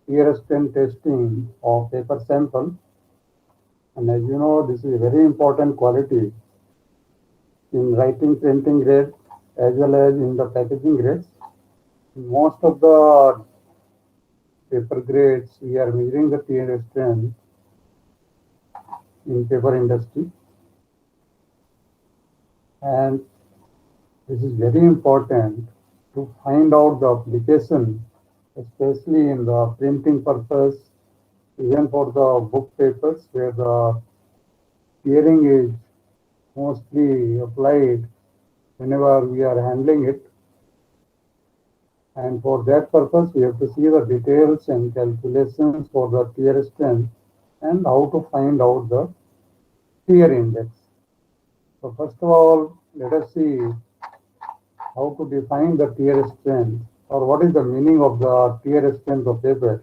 tear strength testing of paper sample. And as you know, this is a very important quality in writing printing grade as well as in the packaging grades. Most of the paper grades, we are measuring the tear strength in paper industry. And this is very important to find out the application, especially in the printing purpose, even for the book papers where the tearing is mostly applied whenever we are handling it. And for that purpose, we have to see the details and calculations for the tear strength and how to find out the tear index. So first of all, let us see how to define the tear strength or what is the meaning of the tear strength of paper.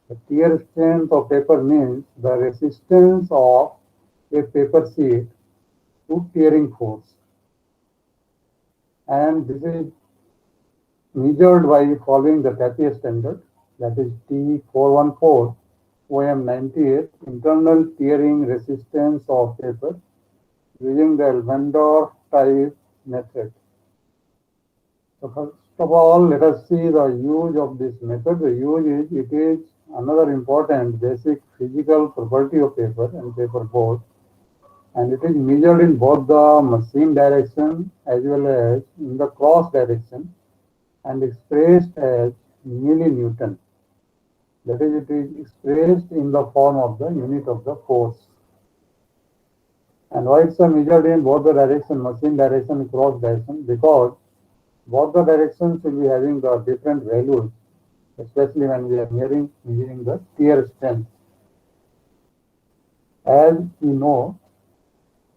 The tear strength of paper means the resistance of a paper sheet to tearing force. And this is measured by following the TAPIA standard, that is T414 OM98, internal tearing resistance of paper using the Elmendorf type method. So first of all, let us see the use of this method. The use is, it is another important basic physical property of paper and paper board, and it is measured in both the machine direction as well as in the cross direction and expressed as millinewton. That is, it is expressed in the form of the unit of the force. And why it's measured in both the direction, machine direction, cross direction? Because both the directions will be having the different values, especially when we are measuring the tear strength. As we know,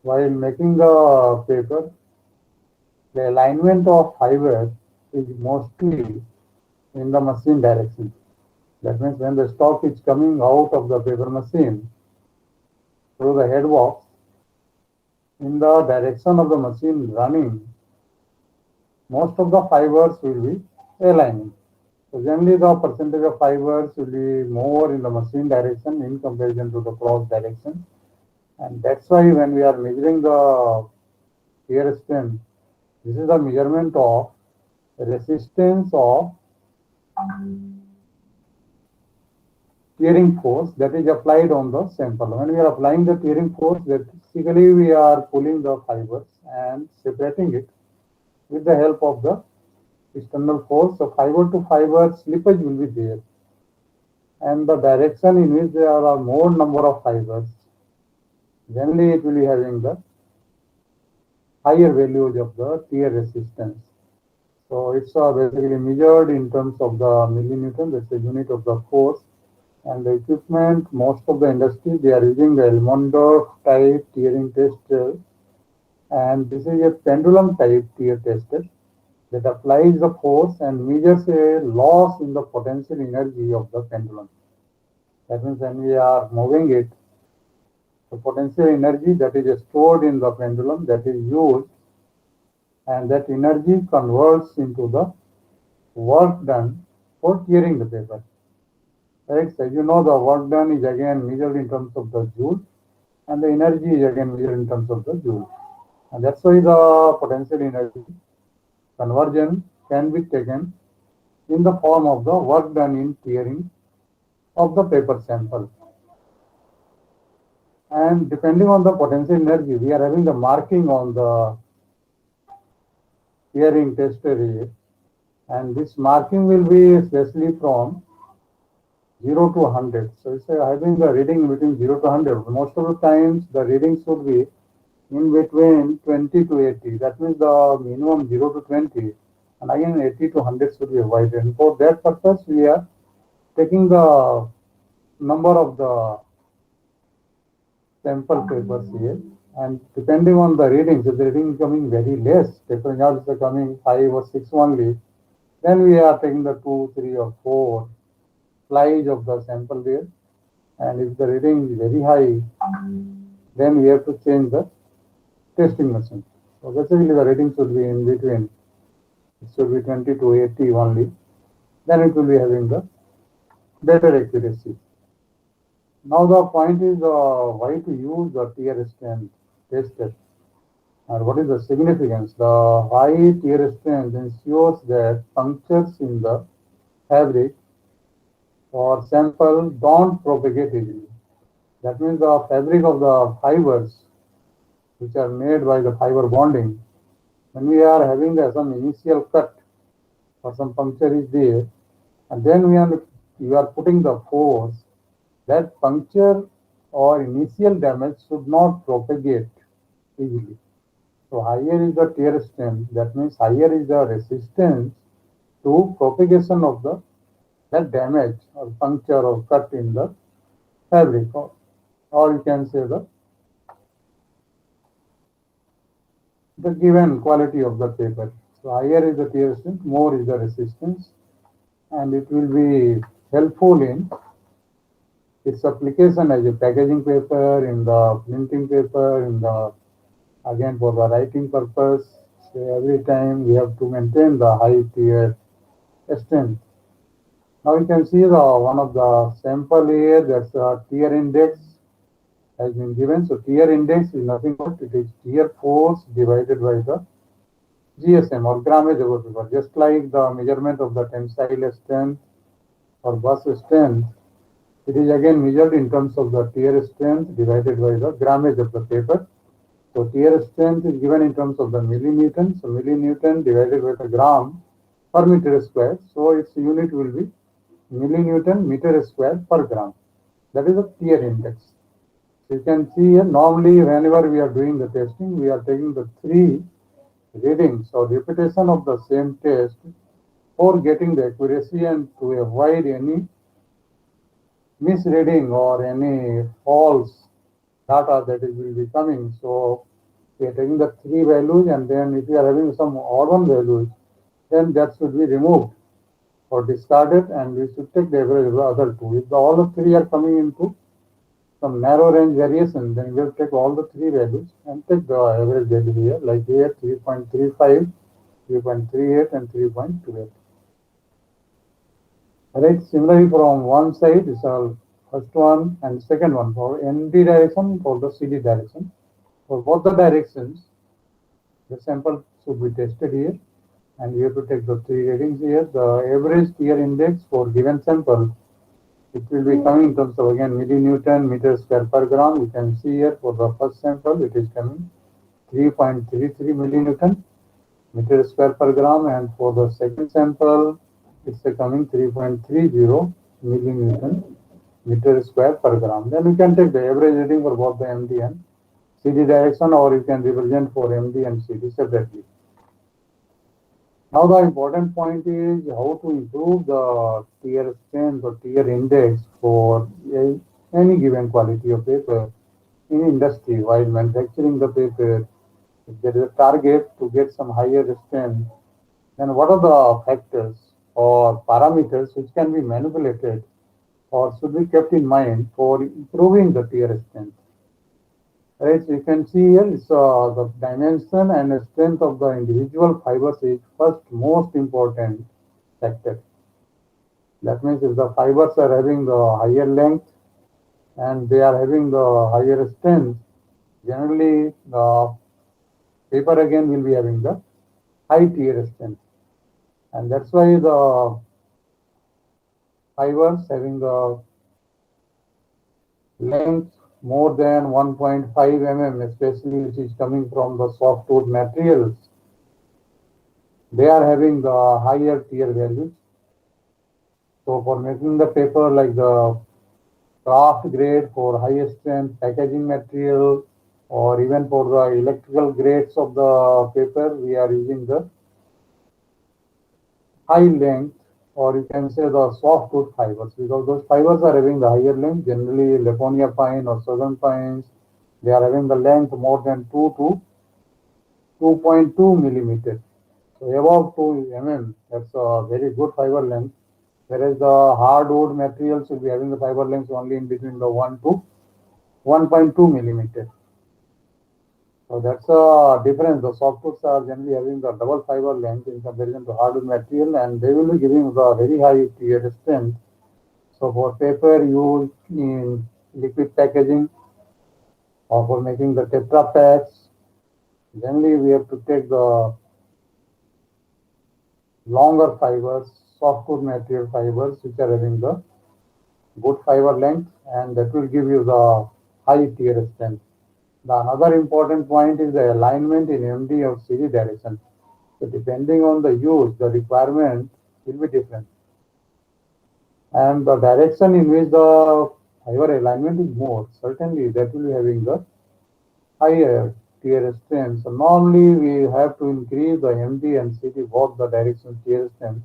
while making the paper, the alignment of fibers is mostly in the machine direction. That means when the stock is coming out of the paper machine through the head box, in the direction of the machine running, most of the fibers will be aligning. So generally the percentage of fibers will be more in the machine direction in comparison to the cross direction. And that's why when we are measuring the tear strength, this is the measurement of resistance of tearing force that is applied on the sample. When we are applying the tearing force, basically we are pulling the fibers and separating it with the help of the external force. So fiber to fiber slippage will be there, and the direction in which there are more number of fibers, generally it will be having the higher values of the tear resistance. So it's basically measured in terms of the millinewton, that's the unit of the force. And the equipment, most of the industry, they are using the Elmendorf type tearing tester. And this is a pendulum type tear tester that applies the force and measures a loss in the potential energy of the pendulum. That means when we are moving it, the potential energy that is stored in the pendulum that is used, and that energy converts into the work done for tearing the paper. Right? So you know the work done is again measured in terms of the joule, and the energy is again measured in terms of the joule. And that's why the potential energy conversion can be taken in the form of the work done in tearing of the paper sample. And depending on the potential energy, we are having the marking on the tearing test area, and this marking will be especially from 0 to 100. So it's having the reading between 0 to 100. Most of the times the reading should be in between 20 to 80. That means the minimum 0 to 20, and again 80 to 100 should be avoided. And for that purpose, we are taking the number of the sample papers here, and depending on the readings, if the reading is coming very less, paper yards are coming 5 or 6 only, then we are taking the 2, 3 or 4 slides of the sample there. And if the reading is very high, then we have to change the testing machine. So basically the reading should be in between. It should be 20 to 80 only. Then it will be having the better accuracy. Now the point is why to use the tear strength tested and what is the significance? The high tear strength ensures that punctures in the fabric or sample don't propagate easily. That means the fabric of the fibers which are made by the fiber bonding, when we are having some initial cut or some puncture is there, and then you are putting the force, that puncture or initial damage should not propagate easily. So higher is the tear strength, that means higher is the resistance to propagation of the that damage or puncture or cut in the fabric, or you can say the given quality of the paper. So higher is the tear strength, more is the resistance, and it will be helpful in its application as a packaging paper, in the printing paper, in the again for the writing purpose. So every time we have to maintain the high tear strength. Now you can see the one of the sample here, that's a tear index has been given. So tear index is nothing but it is tear force divided by the GSM or grammage over paper. Just like the measurement of the tensile strength or bus strength, it is again measured in terms of the tear strength divided by the grammage of the paper. So tear strength is given in terms of the millinewton. So millinewton divided by the gram per meter square. So its unit will be millinewton meter square per gram. That is the tear index. So you can see here, normally whenever we are doing the testing, we are taking the three readings or repetition of the same test for getting the accuracy and to avoid any misreading or any false data that will be coming. So we are taking the three values, and then if you are having some odd one values, then that should be removed or discarded, and we should take the average of the other two. If all the three are coming into some narrow range variation, then we will take all the three values and take the average value here, like here 3.35, 3.38, and 3.28. Right, similarly from one side is our first one and second one for ND direction, for the CD direction. For both the directions, the sample should be tested here, and we have to take the three readings here. The average tear index for given sample, it will be coming in terms of again millinewton meter square per gram. You can see here for the first sample, it is coming 3.33 millinewton meter square per gram, and for the second sample, it's coming 3.30 millinewton meter square per gram. Then you can take the average reading for both the MD and CD direction, or you can represent for MD and CD separately. Now the important point is how to improve the tear strength or tear index for any given quality of paper in industry while manufacturing the paper. If there is a target to get some higher strength, then what are the factors or parameters which can be manipulated or should be kept in mind for improving the tear strength? Right, so you can see here is the dimension and the strength of the individual fibers is first most important factor. That means if the fibers are having the higher length and they are having the higher strength, generally the paper again will be having the high tear strength. And that's why the fibers having the length more than 1.5 mm, especially which is coming from the softwood materials, they are having the higher tear values. So for making the paper like the craft grade for high strength packaging material, or even for the electrical grades of the paper, we are using the high length, or you can say the softwood fibers, because those fibers are having the higher length, generally Laponia pine or southern pines, they are having the length more than 2 to 2.2 millimeter. So above 2 mm, that's a very good fiber length. Whereas the hardwood materials will be having the fiber length only in between the 1 to 1.2 millimeter. So that's a difference. The softwoods are generally having the double fiber length in comparison to hardwood material, and they will be giving the very high tear strength. So for paper used in liquid packaging or for making the Tetra packs, generally we have to take the longer fibers, softwood material fibers, which are having the good fiber length, and that will give you the high tear strength. The another important point is the alignment in MD or CD direction. So depending on the use, the requirement will be different. And the direction in which the fiber alignment is more, certainly that will be having the higher tear strength. So normally we have to increase the MD and CD both the direction tear strength.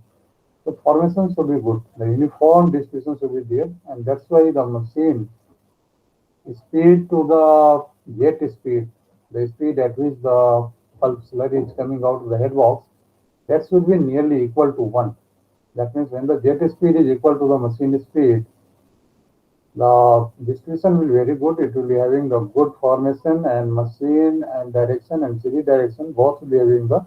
The formation should be good. The uniform distribution should be there, and that's why the machine speed to the jet speed, the speed at which the pulp slurry is coming out of the head box, that should be nearly equal to 1. That means when the jet speed is equal to the machine speed, the distribution will be very good. It will be having the good formation, and machine and direction and CD direction both will be having the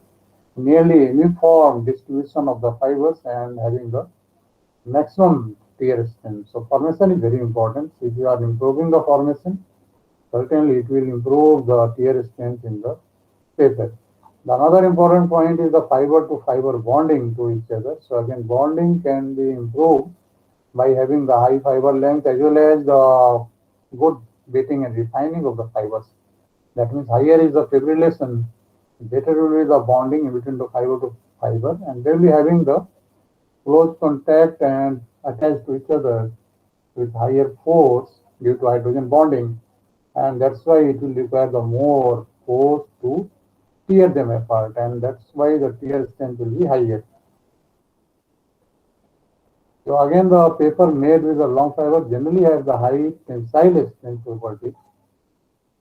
nearly uniform distribution of the fibers and having the maximum tear strength. So formation is very important. If you are improving the formation, certainly it will improve the tear strength in the paper. The another important point is the fiber to fiber bonding to each other. So again, bonding can be improved by having the high fiber length as well as the good beating and refining of the fibers. That means higher is the fibrillation, better will be the bonding in between the fiber to fiber, and they will be having the close contact and attached to each other with higher force due to hydrogen bonding, and that's why it will require the more force to tear them apart, and that's why the tear strength will be higher. So again, the paper made with the long fiber generally has the high tensile strength property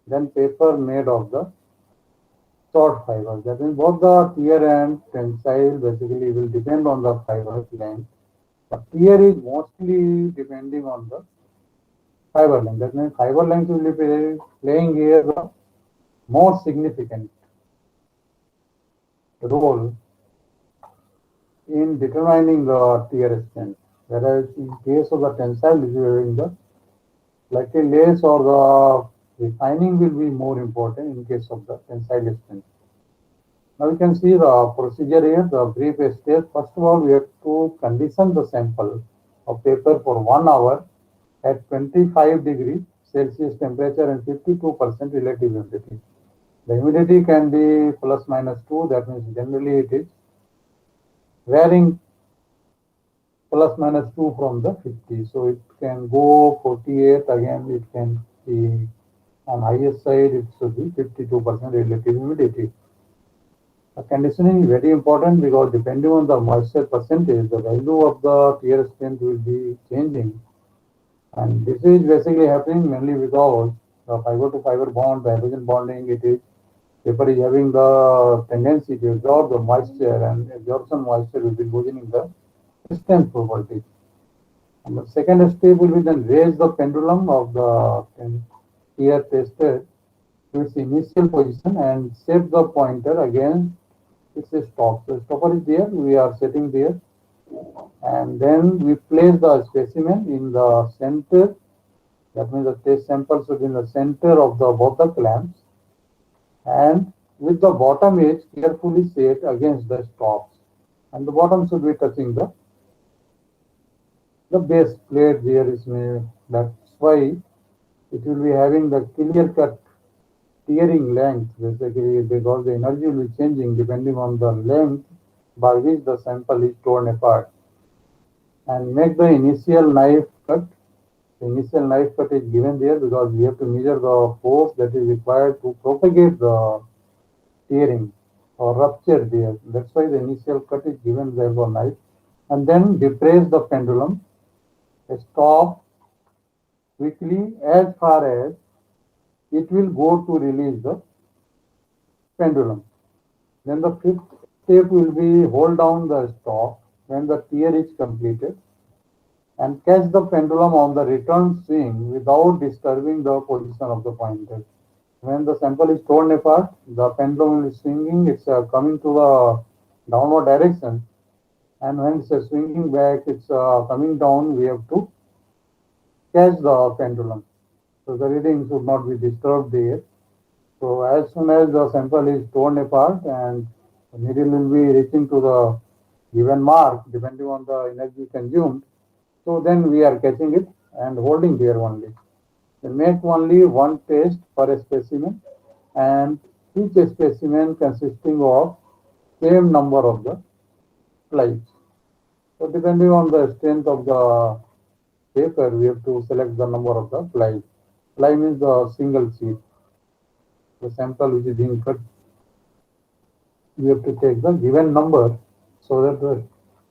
than paper made of the short fibers. That means both the tear and tensile basically will depend on the fiber's length. The tear is mostly depending on the fiber length. That means fiber length will be playing here the more significant role in determining the tear strength. Whereas in case of the tensile, this is having the slightly less, or the refining will be more important in case of the tensile strength. Now we can see the procedure here, the brief step. First of all, we have to condition the sample of paper for 1 hour at 25 degree Celsius temperature and 52% relative humidity. The humidity can be plus minus 2, that means generally it is varying plus minus 2 from the 50. So it can go 48, again it can be on higher side, it should be 52% relative humidity. The conditioning is very important because depending on the moisture percentage, the value of the tear strength will be changing. And this is basically happening mainly because the fiber to fiber bond, the hydrogen bonding, it is paper is having the tendency to absorb the moisture, and absorption moisture will be losing the strength property. And the second step will be then raise the pendulum of the tear tested to its initial position and set the pointer against its stop. So stopper is there, we are setting there, and then we place the specimen in the center. That means the test sample should be in the center of the both the clamps, and with the bottom edge carefully set against the stops, and the bottom should be touching the base plate there is made. That's why it will be having the clear cut tearing length, basically because the energy will be changing depending on the length by which the sample is torn apart. And make the initial knife cut. The initial knife cut is given there because we have to measure the force that is required to propagate the tearing or rupture there. That's why the initial cut is given there for knife. And then depress the pendulum. Stop quickly as far as it will go to release the pendulum. Then the fifth step will be hold down the stop when the tear is completed and catch the pendulum on the return swing without disturbing the position of the pointer. When the sample is torn apart, the pendulum is swinging, it's coming to the downward direction, and when it's swinging back, it's coming down, we have to catch the pendulum. So the reading should not be disturbed there. So as soon as the sample is torn apart and the needle will be reaching to the given mark depending on the energy consumed, so then we are catching it and holding there only. We make only one test per specimen and each specimen consisting of same number of the slides. So depending on the strength of the paper, we have to select the number of the fly. Fly means the single sheet. The sample which is being cut, we have to take the given number so that the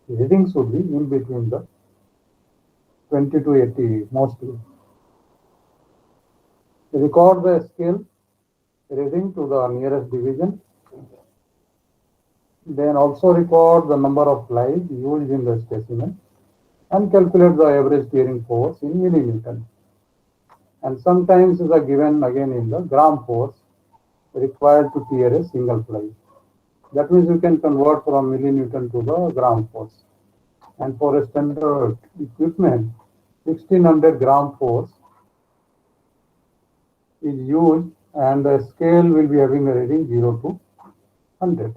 reading should be in between the 20 to 80 mostly. Record the scale reading to the nearest division. Then also record the number of flies used in the specimen and calculate the average tearing force in millinewton. And sometimes is given again in the gram force required to tear a single fly. That means you can convert from millinewton to the gram force. And for a standard equipment, 1600 gram force is used and the scale will be having a reading 0 to 100.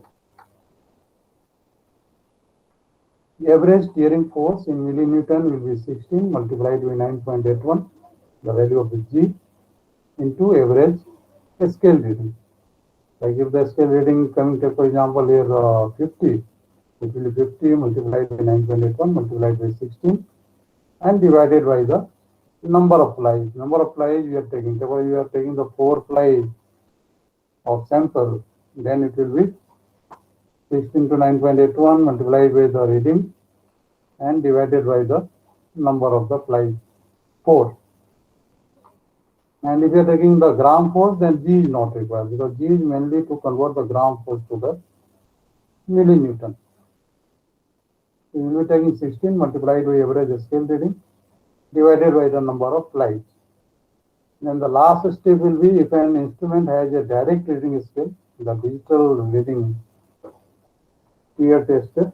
The average tearing force in millinewton will be 16 multiplied by 9.81, the value of the G, into average scale reading. Like if the scale reading coming to, for example, here 50, it will be 50 multiplied by 9.81 multiplied by 16 and divided by the number of flies. Number of flies we are taking. Suppose you are taking the 4 flies of sample, then it will be 16 to 9.81 multiplied by the reading and divided by the number of the flies, 4. And if you are taking the gram force, then G is not required because G is mainly to convert the gram force to the millinewton. So you will be taking 16 multiplied by average scale reading divided by the number of flies. Then the last step will be if an instrument has a direct reading scale, the digital reading tear tester.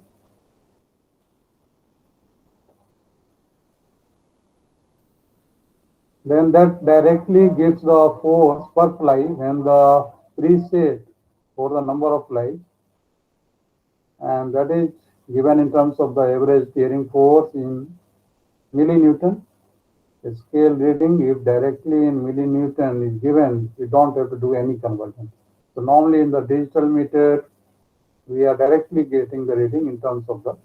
Then that directly gives the force per fly when the preset for the number of flies, and that is given in terms of the average tearing force in millinewton. The scale reading, if directly in millinewton is given, you don't have to do any conversion. So normally in the digital meter, we are directly getting the reading in terms of the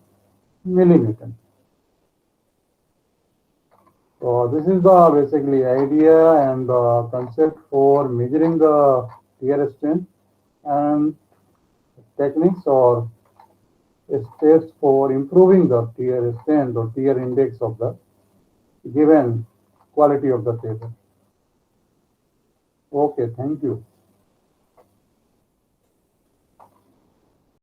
millinewton. So this is the basically idea and the concept for measuring the tear strength and techniques or steps for improving the tear strength or tear index of the given quality of the paper. Okay, thank you.